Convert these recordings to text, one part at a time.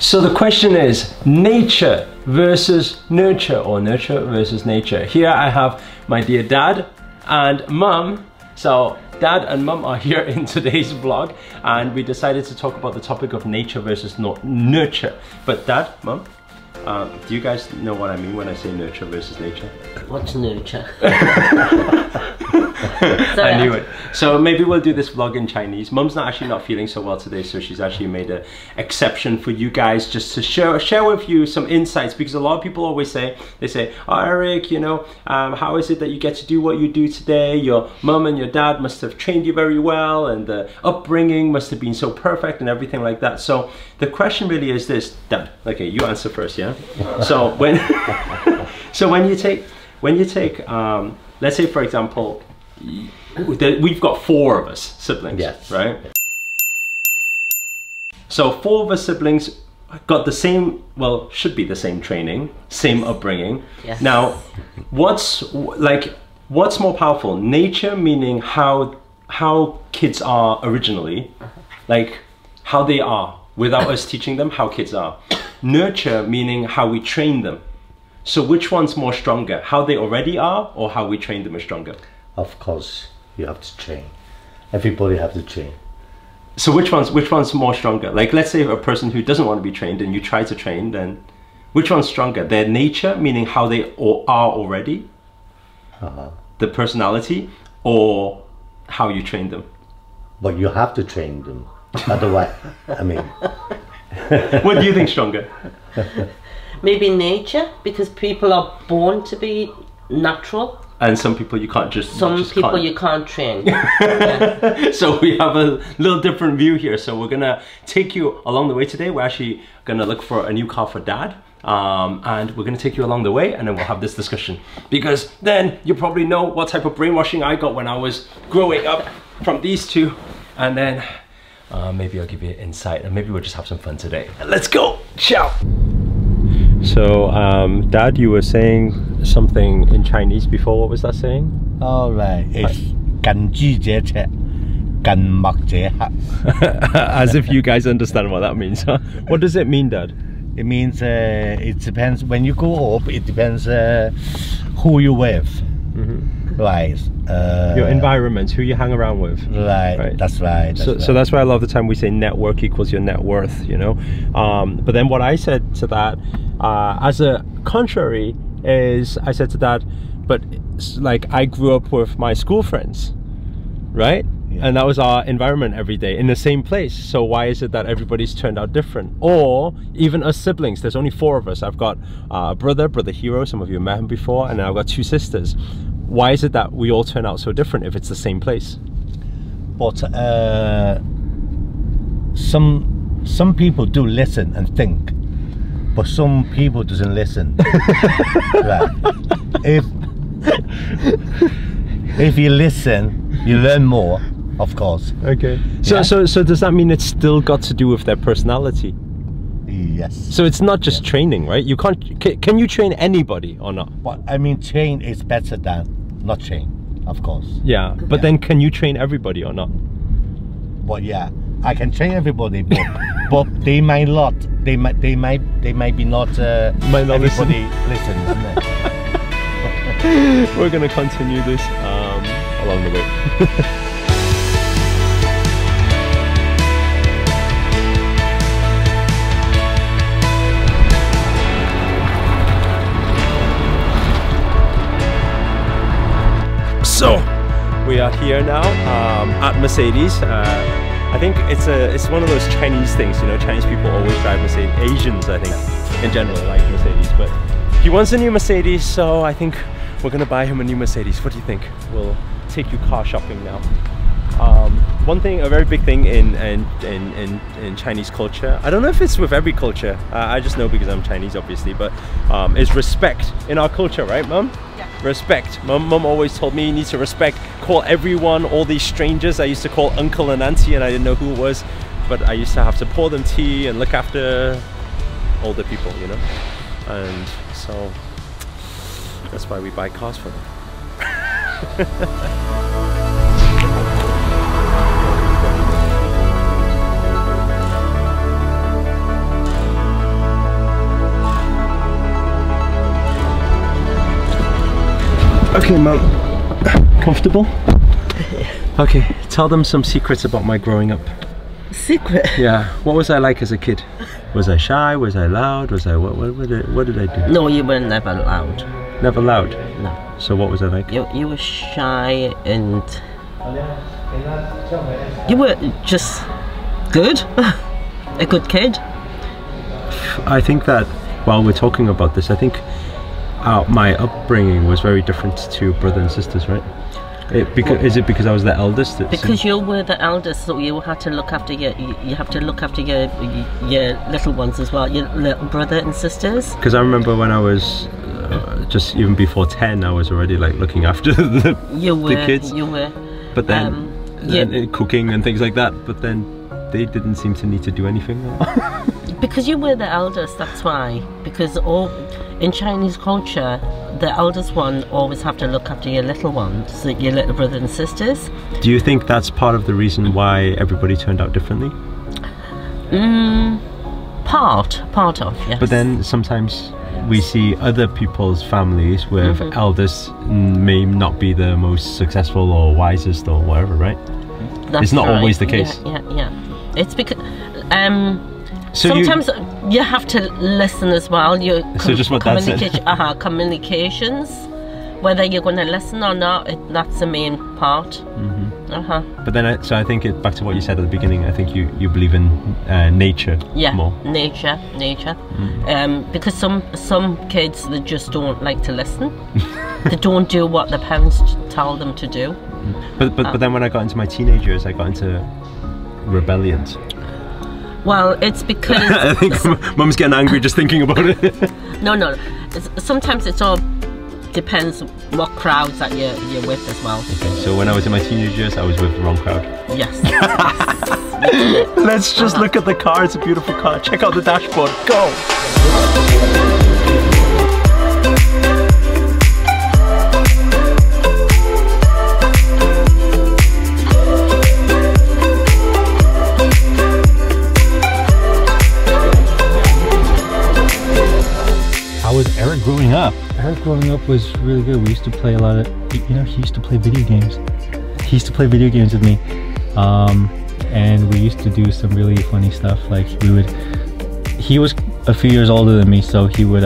So the question is nature versus nurture, or nurture versus nature. Here I have my dear dad and mum. So dad and mum are here in today's vlog, and we decided to talk about the topic of nature versus nurture. But dad, mum, do you guys know what I mean when I say nurture versus nature? What's nurture? I knew it. So maybe we'll do this vlog in Chinese. Mum's actually not feeling so well today, so she's actually made an exception for you guys, just to share with you some insights, because a lot of people always say, oh Eric, you know, how is it that you get to do what you do today? Your mum and your dad must have trained you very well, and the upbringing must have been so perfect and everything like that. So the question really is this, Dad, okay, you answer first, yeah? So when you take let's say for example, we've got 4 of us siblings, yes, right? So 4 of us siblings got the same, well, should be the same training, same upbringing. Yes. Now, what's more powerful? Nature, meaning how kids are originally, like how they are without us teaching them how kids are. Nurture, meaning how we train them. So which one's more stronger? How they already are, or how we train them is stronger? Of course, you have to train. Everybody have to train. So which one's more stronger? Like, let's say a person who doesn't want to be trained and you try to train, then which one's stronger? Their nature, meaning how they are already, the personality, or how you train them? But you have to train them. Otherwise, I mean. What do you think stronger? Maybe nature, because people are born to be natural. And some people you can't just... you can't train. Yeah. So we have a little different view here. So we're gonna take you along the way today. We're actually gonna look for a new car for Dad. And we're gonna take you along the way, and then we'll have this discussion. Because then you probably know what type of brainwashing I got when I was growing up from these two. And then maybe I'll give you an insight, and maybe we'll just have some fun today. Let's go, ciao. So, Dad, you were saying something in Chinese before. What was that saying? All right, it's 近朱者赤，近墨者黑. As if you guys understand what that means. Huh? What does it mean, Dad? It means it depends. When you grow up, it depends who you with. Right. Your environment, who you hang around with. Right. That's right. So that's why a lot of the time we say network equals your net worth, you know. But then what I said to that, as a contrary, is I said to Dad, but like I grew up with my school friends, right? Yeah. And that was our environment every day in the same place. So why is it that everybody's turned out different? Or even us siblings, there's only 4 of us. I've got a brother Hero, some of you have met him before, and I've got 2 sisters. Why is it that we all turn out so different if it's the same place? But some people do listen and think, but some people doesn't listen. Right. If you listen, you learn more, of course. Okay. So does that mean it's still got to do with their personality? Yes. So it's not just training, right? You can't. Can you train anybody or not? Well, I mean, train is better than not train, of course. Yeah, but then can you train everybody or not? Well, yeah, I can train everybody, but they might not. They might be not. Might not everybody listen, isn't it? We're gonna continue this along the way. So we are here now at Mercedes. I think it's one of those Chinese things, you know. Chinese people always drive Mercedes. Asians, I think, in general, like Mercedes. But he wants a new Mercedes, so I think we're gonna buy him a new Mercedes. What do you think? We'll take you car shopping now. One thing, a very big thing in Chinese culture, I don't know if it's with every culture, I just know because I'm Chinese obviously, but is respect in our culture, right Mum? Yeah. Respect. Mum always told me you need to respect, call everyone, all these strangers. I used to call uncle and auntie and I didn't know who it was, but I used to have to pour them tea and look after older people, you know? And so that's why we buy cars for them. Okay, Mum. Comfortable? Okay, tell them some secrets about my growing up. Secret? Yeah, what was I like as a kid? Was I shy? Was I loud? Was I what did I do? No, you were never loud. Never loud? No. So what was I like? You were shy and you were just good. A good kid. I think that while we're talking about this, I think my upbringing was very different to brother and sisters, right? Is it because I was the eldest? Because you were the eldest, so you had to look after your little ones as well, your little brother and sisters. Because I remember when I was just even before 10, I was already like looking after the kids. You were. But then cooking and things like that. But then they didn't seem to need to do anything. Because you were the eldest, that's why. Because in Chinese culture, the eldest one always have to look after your little ones, so your little brothers and sisters. Do you think that's part of the reason why everybody turned out differently? Part of, yes. But then sometimes we see other people's families with eldest may not be the most successful or wisest or whatever, right? That's it's not right. always the case. Yeah. It's because so sometimes you have to listen as well. So just what that's it. Communications, whether you're going to listen or not, that's the main part. But then, so I think back to what you said at the beginning. I think you believe in nature more. Nature. Because some kids, they just don't like to listen. They don't do what their parents tell them to do. But then when I got into my teenage years, I got into rebellions. Well, it's because I think Mum's getting angry just thinking about it. No. Sometimes it all depends what crowds that you're with as well. Okay, so when I was in my teenage years, I was with the wrong crowd. Yes. Let's just look at the car. It's a beautiful car. Check out the dashboard. Go. How was Eric growing up? Eric growing up was really good. We used to play a lot of, he used to play video games. He used to play video games with me. And we used to do some really funny stuff. Like he was a few years older than me, so he would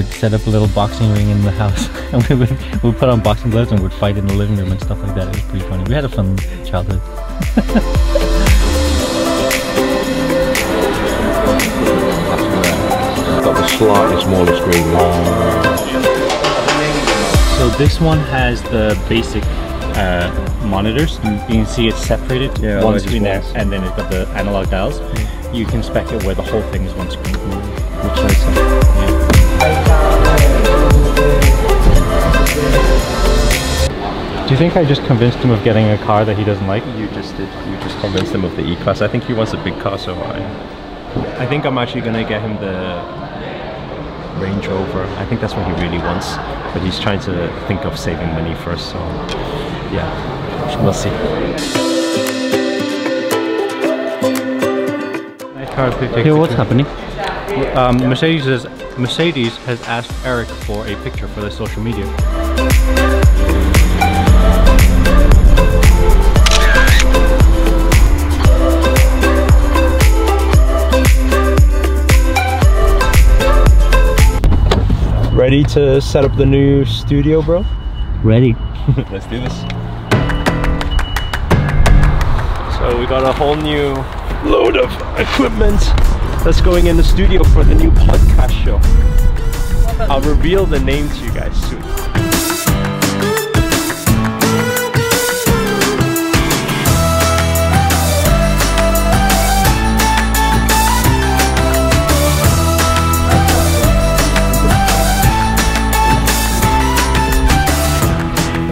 set up a little boxing ring in the house. And we would put on boxing gloves and would fight in the living room and stuff like that. It was pretty funny. We had a fun childhood. Got the slightly smaller screen. So this one has the basic monitors. You can see it's separated, one screen there, and then it's got the analog dials. You can spec it where the whole thing is one screen. Which nice. Do you think I just convinced him of getting a car that he doesn't like? You just did. You just convinced him of the E-Class. I think he wants a big car, so I think I'm actually gonna get him the Range Rover. I think that's what he really wants, but he's trying to think of saving money first, so yeah, we'll see. Here, what's happening? Mercedes has asked Eric for a picture for their social media. Ready to set up the new studio, bro? Ready. Let's do this. So we got a whole new load of equipment that's going in the studio for the new podcast show. I'll reveal the name to you guys soon.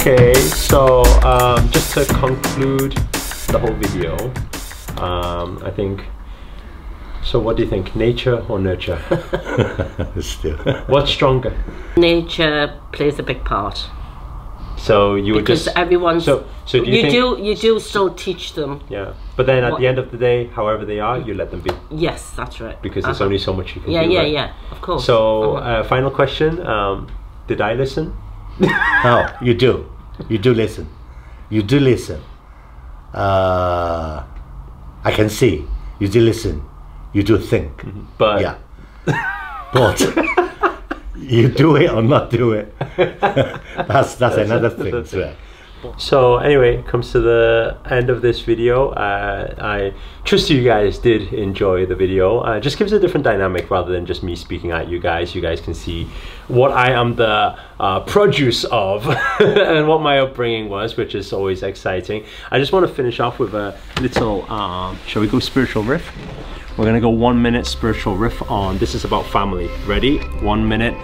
Okay, so just to conclude the whole video, I think, so what do you think, nature or nurture? What's stronger? Nature plays a big part. So you would because just everyone's so do you do still teach them. Yeah, but then at the end of the day, however they are, you let them be. Yes, that's right. Because there's only so much you can do. Yeah, right? yeah, of course. So final question: did I listen? No, you do. You do listen. You do listen. I can see. You do listen. You do think. But yeah. But you do it or not do it. That's another thing as well. So anyway, it comes to the end of this video. I trust you guys did enjoy the video. Just gives a different dynamic rather than just me speaking at you guys. You guys can see what I am the produce of and what my upbringing was, which is always exciting. I just want to finish off with a little, shall we go spiritual riff? We're gonna go 1 minute spiritual riff on, this is about family. Ready? 1 minute.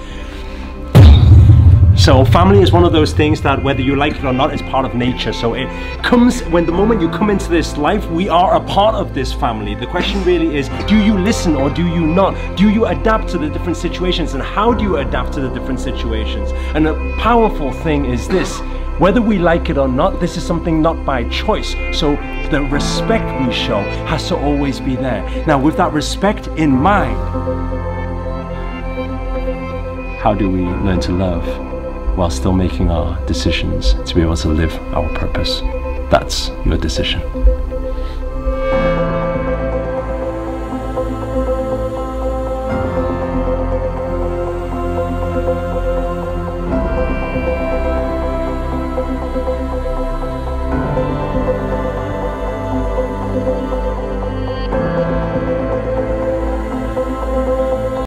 So family is one of those things that whether you like it or not is part of nature. So it comes, when the moment you come into this life, we are a part of this family. The question really is, do you listen or do you not? Do you adapt to the different situations, and how do you adapt to the different situations? And a powerful thing is this, whether we like it or not, this is something not by choice. So the respect we show has to always be there. Now with that respect in mind, how do we learn to love while still making our decisions to be able to live our purpose? That's your decision.